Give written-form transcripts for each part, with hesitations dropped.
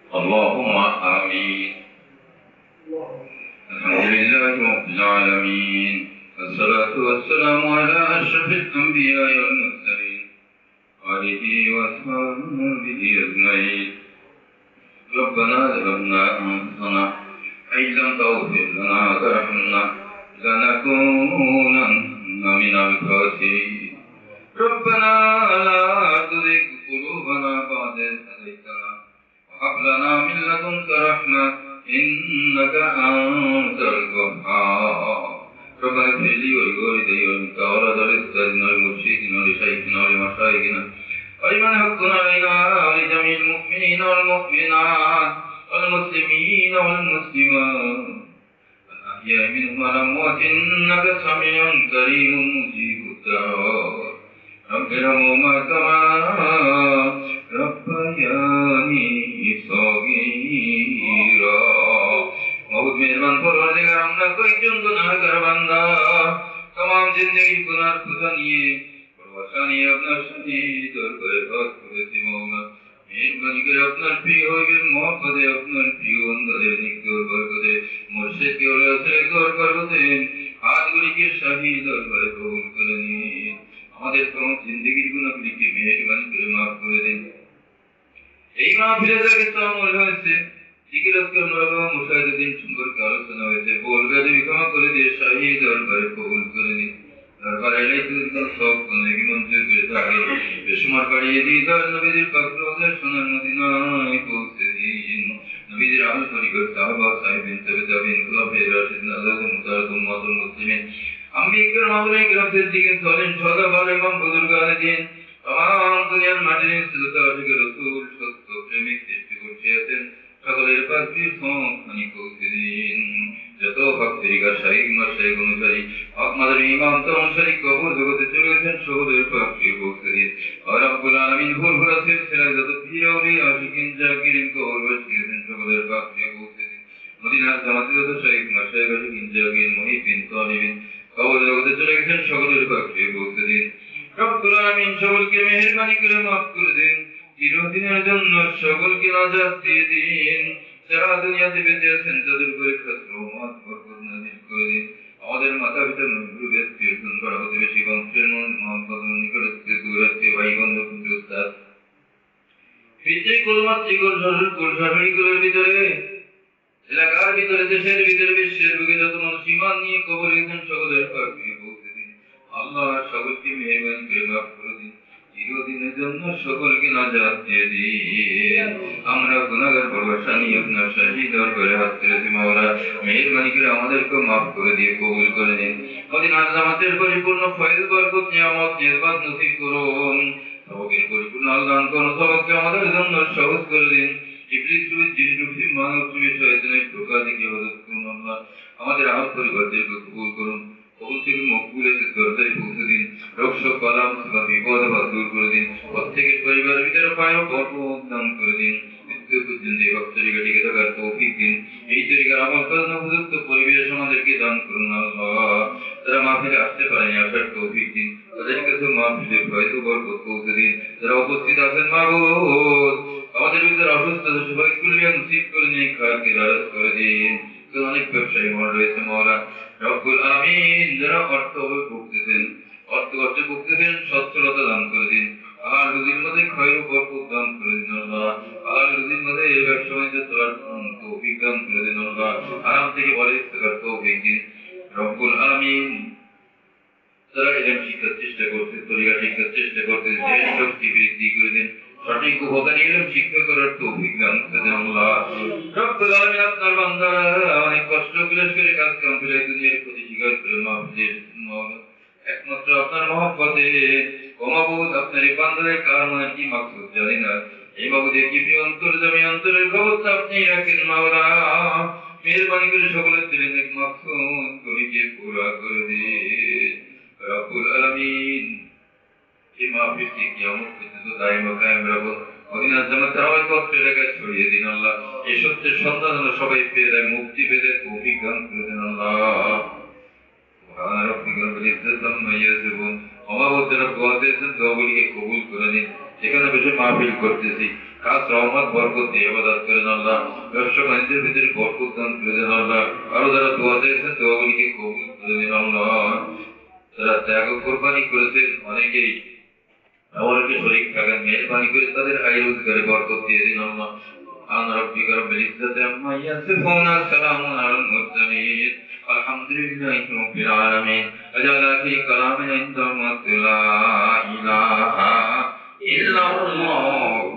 اللهم آمين. الحمد لله رب العالمين، والصلاة والسلام على أشرف الأنبياء والمرسلين آله وأصحابه أجمعين. ربنا ظلمنا أنفسنا وإن لم تغفر لنا وترحمنا لنكونن من الخاسرين. ربنا لا تزغ قلوبنا بعد إذ هديتنا وهب لنا من لدنك رحمة إنك أنت الوهاب. ربنا اغفر لي ولوالدي وللكفرة ولأستاذنا والمرشدين ولشيخنا ولمشايخنا ولمن حق علينا ولجميع المؤمنين والمؤمنات والمسلمين والمسلمات الأحياء منهم والأموات إنك سميع كريم مجيب الدعوات. رب ارحمهما كما ربياني صغيرا. बहुत मेहरबान परवरदिगार, আমরা কয়েকজন গুনাহগার বান্দা तमाम जिंदगी गुनाह खुदा নিয়ে পরওয়াসা নিয়ে আপনার সাথে দরবারে হাত করেছি মাওলা। মেহরবানি করে আপনার প্রিয় হইবেন মহব্বতে আপনার প্রিয় বান্দাদের নিকট বরকতে মুর্শিদকে ওলাসের দরবার হতে হাতগুলিকে শাহী দরবারে কবুল করে নিন। আমাদের তমাম জিন্দগির গুনাহগুলিকে মেহরবানি করে মাফ করে দিন। এই মাহফিলে যা কিছু আমল হয়েছে, জিকির আজকার মুরাকাবা মুশাহিদিন সম্পর্কে আলোচনা হয়েছে, বলবে যদি ক্ষমা করে দিয়ে শাহী দরবারে কবুল করে নিন। দরবারে এলাইতে সব গুনাহকে মঞ্জুর করে থাকে। বেশুমার বাড়িয়ে দিয়ে দর নবীদের পাক রওজার সোনার মদিনায় পৌঁছে দিন। নবীদের আহল পরিবার সাহাবা সাহিবিন তাবেঈন খুলাফায়ে রাশিদিন আযওয়াজুল মুতাহারাতুল উম্মাতুল মুসলিমিন আম্বিয়া কিরাম আউলিয়া কিরাম সিদ্দিকিন সালিহিন শুহাদা ইমাম বুজুর্গানে দিন तमाम दुनियाর মাটির নিচে আশিক রাসূল সত্য প্রেমিক সৃষ্টি করছেন সকলের পাকে খানি পৌঁছে দিন। যত ভক্তরিকা শাহীদ মাশায়েখ অনুসারী আপনাদের ইমাম তো অনুসারী কবর জগতে চলে গেছেন সকলের পাকে পৌঁছে দিন। আর রব্বুল আলামিন হুর সিলসিলা যত পীর আউলিয়া আশিকিন জাকিরিন কবর বসিয়েছেন সকলের পাকে পৌঁছে দিন। মদিনার জামাতে যত শাহীদ মাশায়েখ আশিকিন জাকির মুহিবিন তালিবিন কবর জগতে চলে গেছেন সকলের পাকে পৌঁছে দিন। রব্বুল আলামিন সকলকে মেহেরবানি করে মাফ করে দিন। চিরদিনের জন্য সকলকে নাজাত দিয়ে দিন। যারা দুনিয়াতে বেঁচে আছেন তাদের উপরে খাস রহমত বরকত নাযিল করে দিন। আমাদের মাতা পিতা মুরব্বি ব্যক্তিজন করা হতে বেশি বংশের মহব্বত নিকটস্থ দূরস্থ ভাই বন্ধু পুত্র উস্তাদ পিতৃকুল মাতৃকুল শ্বশুরকুল শাশুড়িকুলের ভিতরে এলাকার ভিতরে দেশের ভিতরে বিশ্বের বুকে যত মানুষ ঈমান নিয়ে কবর গেছেন সকলের পাকে পৌঁছে দিন। আল্লাহ সকলকে মেহরবানি করে মাফ করে দিন। চিরদিনের জন্য সকলকে নাজাত দিয়ে দিন। আমরা গুনাহগার পরওয়াসা নিয়ে আপনার শাহী দরবারে হাত তুলেছি মাওলা। মেহরবানি করে আমাদেরকে মাফ করে দিয়ে কবুল করে নিন। মদিনার জামাতের পরিপূর্ণ ফয়েজ বরকত নিয়ামত নির্বাত নসিব করুন। সবকের পরিপূর্ণ আল্লাহ করুন। সবকে আমাদের জন্য সহজ করে দিন। ইবলিস রূপী জিন রূপী মানব রূপী শয়তানের টোকা থেকে হেফাজত করুন আল্লাহ। আমাদের আহত পরিবারদেরকে কবুল করুন। কবুল থেকে মকবুলের দরজায় পৌঁছে দিন। রোগ কলাম বা বিপদ বা দূর করে দিন। প্রত্যেকের পরিবারের ভিতরে পায়ও বরকত দান করে দিন। মৃত্যু পর্যন্ত এই তরিকা টিকে থাকার তৌফিক দিন। এই তরিকার আমল করার উপযুক্ত পরিবেশ আমাদেরকে দান করুন আল্লাহ। যারা মাহফিলে আসতে পারেনি আসার তৌফিক দিন। তাদের কাছে মাহফিলের ফয়েজ ও বরকত পৌঁছে দিন। যারা উপস্থিত আছেন মাবুদ আমাদের ভিতরে অসুস্থ সবাইগুলো নসিব করে নিয়ে খায়াতকে দারাজ করে দিন। অনেক ব্যবসায়ী মনে রয়েছে মাওলা। রব্বুল আলামিন যারা অর্থ ভুগতেছেন অর্থ কষ্টে ভুগতেছেন সচ্ছলতা দান করে দিন। হালাল রুজির মধ্যে খয়র ও বরকত দান করে দিন আল্লাহ। হালাল রুজির মধ্যে এই ব্যবসা বাণিজ্য চলার তৌফিক দান করে দিন আল্লাহ। হারাম থেকে পরহেজ করার তৌফিক দিন। রব্বুল আলামিন যারা ইলম শিক্ষার চেষ্টা করতে তরিকা শিক্ষার চেষ্টা করতে দেশ শক্তি বৃদ্ধি করে দিন। সঠিক উপকারী ইলম শিক্ষা করার তৌফিক দান করে দেন আল্লাহ। রব্বুল আলামিন আপনার বান্দারা অনেক কষ্ট ক্লেশ করে কাজ কাম করে দুনিয়ার প্রতি স্বীকার করে মাহফিলের একমাত্র আপনার মহব্বতে ও মাবুদ আপনার এই বান্দাদের কার মনে কি মাকসুদ জানি না। এই মাবুদের কি অন্তর জমি অন্তরের খবরটা আপনি রাখেন মাওলা। মেহেরবানি করে সকলের দিলেন এক মাকসুদ গুলিকে পুরা করে দিন। রব্বুল আলামিন এই মাহফিলকে কিয়ামত পর্যন্ত দায়মা কায়েম রাখুন। মদিনার জান্নাতের আওয়াজ এলাকায় ছড়িয়ে দিন আল্লাহ। এই সত্যের সন্ধান সবাই পেয়ে যায়, মুক্তি পেয়ে যায়, তৌফিক দান করে দেন আল্লাহ। সুবহান রাব্বিকা রাব্বিল ইজ্জাতি আম্মা ইয়াসিফুন। ওয়া মা ওয়া দোয়া দিয়েছেন দোয়াগুলিকে কবুল করে নিন। এখানে বসে মাহফিল করতেছি খাস রহমত বরকত দিয়ে ইবাদত করেন আল্লাহ। ব্যবসা বাণিজ্যের ভিতরে বরকত দান করে দেন আল্লাহ। আরো যারা দোয়া চেয়েছেন দোয়াগুলিকে কবুল করে দিন আল্লাহ। যারা ত্যাগ ও কোরবানি করেছেন অনেকেই আমাকে শরীক থাকেন, মেহরবানি করে তাদের আয় রোজগারে বরকত দিয়ে দিন আল্লাহ। سبحان ربك رب العزة عما يصفون سلام على المرسلين الحمد لله رب العالمين وجعل في كلامنا عند الموت لا إله إلا الله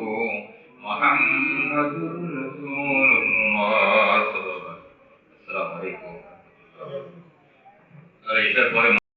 محمد رسول